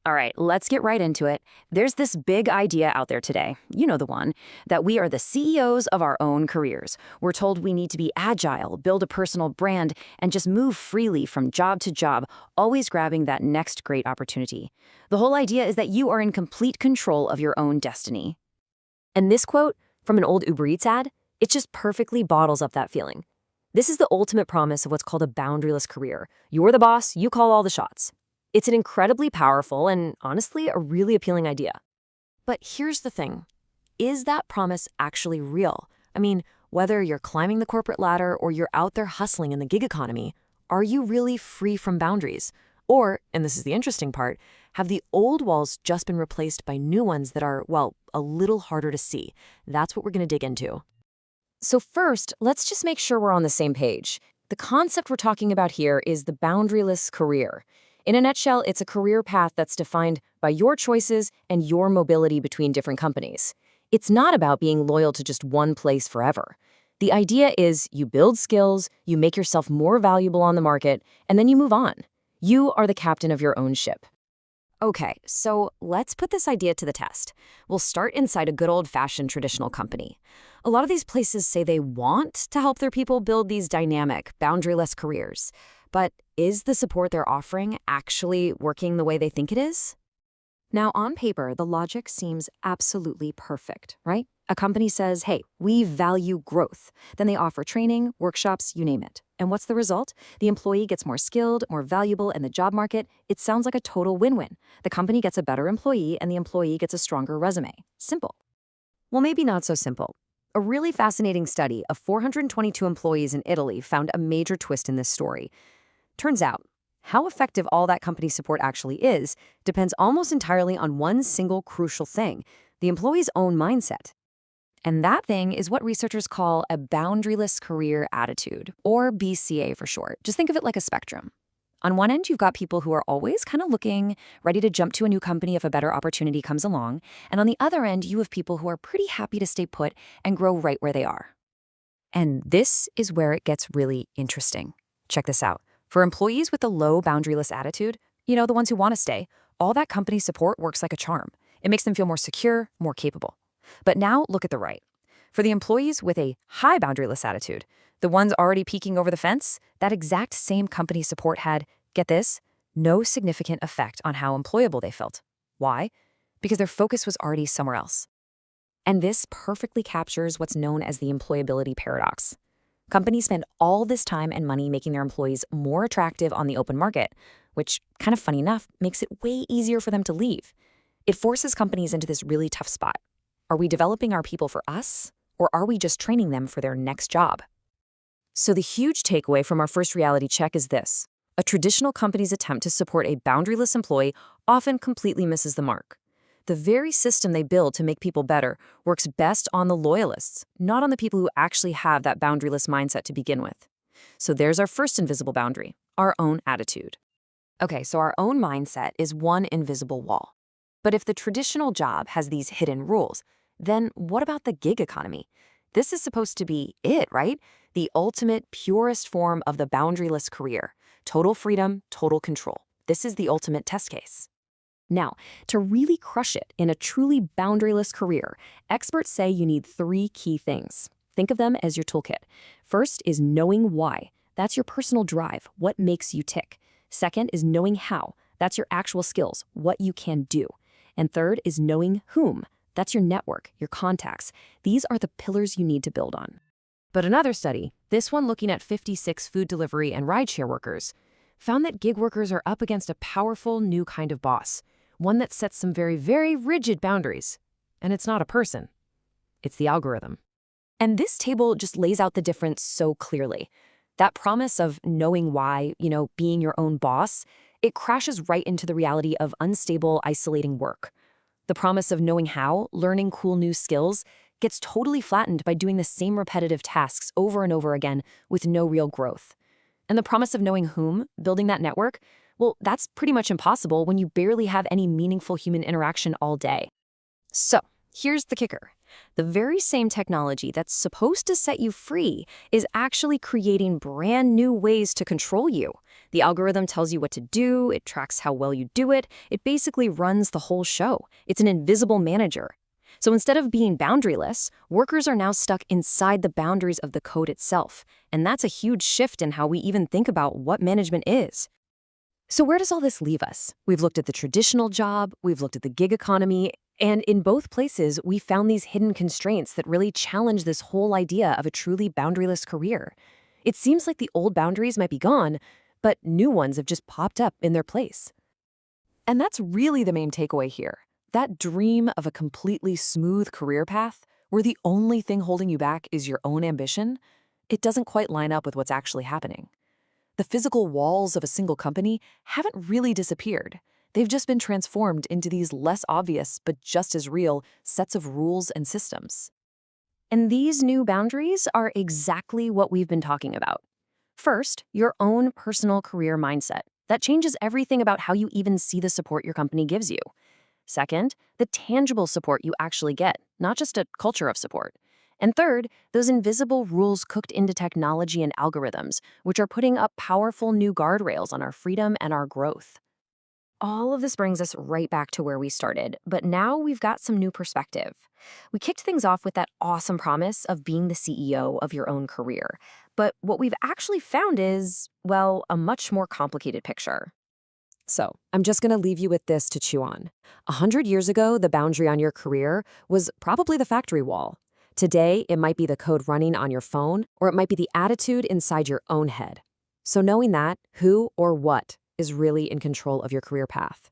All right, let's get right into it. There's this big idea out there today, you know the one, that we are the CEOs of our own careers. We're told we need to be agile, build a personal brand, and just move freely from job to job, always grabbing that next great opportunity. The whole idea is that you are in complete control of your own destiny. And this quote from an old Uber Eats ad, it just perfectly bottles up that feeling. This is the ultimate promise of what's called a boundaryless career. You're the boss, you call all the shots. It's an incredibly powerful and, honestly, a really appealing idea. But here's the thing. Is that promise actually real? I mean, whether you're climbing the corporate ladder or you're out there hustling in the gig economy, are you really free from boundaries? Or, and this is the interesting part, have the old walls just been replaced by new ones that are, well, a little harder to see? That's what we're going to dig into. So first, let's just make sure we're on the same page. The concept we're talking about here is the boundaryless career. In a nutshell, it's a career path that's defined by your choices and your mobility between different companies. It's not about being loyal to just one place forever. The idea is you build skills, you make yourself more valuable on the market, and then you move on. You are the captain of your own ship. Okay, so let's put this idea to the test. We'll start inside a good old-fashioned traditional company. A lot of these places say they want to help their people build these dynamic, boundaryless careers. But is the support they're offering actually working the way they think it is? Now, on paper, the logic seems absolutely perfect, right? A company says, hey, we value growth. Then they offer training, workshops, you name it. And what's the result? The employee gets more skilled, more valuable in the job market. It sounds like a total win-win. The company gets a better employee, and the employee gets a stronger resume. Simple. Well, maybe not so simple. A really fascinating study of 422 employees in Italy found a major twist in this story. Turns out, how effective all that company support actually is depends almost entirely on one single crucial thing, the employee's own mindset. And that thing is what researchers call a boundaryless career attitude, or BCA for short. Just think of it like a spectrum. On one end, you've got people who are always kind of looking, ready to jump to a new company if a better opportunity comes along. And on the other end, you have people who are pretty happy to stay put and grow right where they are. And this is where it gets really interesting. Check this out. For employees with a low boundaryless attitude, the ones who want to stay, all that company support works like a charm. It makes them feel more secure, more capable. But now look at the right. For the employees with a high boundaryless attitude, the ones already peeking over the fence, that exact same company support had, get this, no significant effect on how employable they felt. Why? Because their focus was already somewhere else. And this perfectly captures what's known as the employability paradox. Companies spend all this time and money making their employees more attractive on the open market, which, kind of funny enough, makes it way easier for them to leave. It forces companies into this really tough spot. Are we developing our people for us, or are we just training them for their next job? So the huge takeaway from our first reality check is this. A traditional company's attempt to support a boundaryless employee often completely misses the mark. The very system they build to make people better works best on the loyalists, not on the people who actually have that boundaryless mindset to begin with. So there's our first invisible boundary, our own attitude. Okay, so our own mindset is one invisible wall. But if the traditional job has these hidden rules, then what about the gig economy? This is supposed to be it, right? The ultimate, purest form of the boundaryless career. Total freedom, total control. This is the ultimate test case. Now, to really crush it in a truly boundaryless career, experts say you need 3 key things. Think of them as your toolkit. First is knowing why. That's your personal drive, what makes you tick. Second is knowing how. That's your actual skills, what you can do. And third is knowing whom. That's your network, your contacts. These are the pillars you need to build on. But another study, this one looking at 56 food delivery and rideshare workers, found that gig workers are up against a powerful new kind of boss. One that sets some very, very rigid boundaries. And it's not a person. It's the algorithm. And this table just lays out the difference so clearly. That promise of knowing why, being your own boss, it crashes right into the reality of unstable, isolating work. The promise of knowing how, learning cool new skills, gets totally flattened by doing the same repetitive tasks over and over again with no real growth. And the promise of knowing whom, building that network, well, that's pretty much impossible when you barely have any meaningful human interaction all day. So, here's the kicker. The very same technology that's supposed to set you free is actually creating brand new ways to control you. The algorithm tells you what to do, it tracks how well you do it, it basically runs the whole show. It's an invisible manager. So instead of being boundaryless, workers are now stuck inside the boundaries of the code itself. And that's a huge shift in how we even think about what management is. So where does all this leave us? We've looked at the traditional job, we've looked at the gig economy, and in both places, we found these hidden constraints that really challenge this whole idea of a truly boundaryless career. It seems like the old boundaries might be gone, but new ones have just popped up in their place. And that's really the main takeaway here. That dream of a completely smooth career path, where the only thing holding you back is your own ambition, it doesn't quite line up with what's actually happening. The physical walls of a single company haven't really disappeared. They've just been transformed into these less obvious but just as real sets of rules and systems. And these new boundaries are exactly what we've been talking about. First, your own personal career mindset. That changes everything about how you even see the support your company gives you. Second, the tangible support you actually get, not just a culture of support. And third, those invisible rules cooked into technology and algorithms, which are putting up powerful new guardrails on our freedom and our growth. All of this brings us right back to where we started, but now we've got some new perspective. We kicked things off with that awesome promise of being the CEO of your own career. But what we've actually found is, well, a much more complicated picture. So, I'm just going to leave you with this to chew on. 100 years ago, the boundary on your career was probably the factory wall. Today, it might be the code running on your phone, or it might be the attitude inside your own head. So knowing that, who or what is really in control of your career path?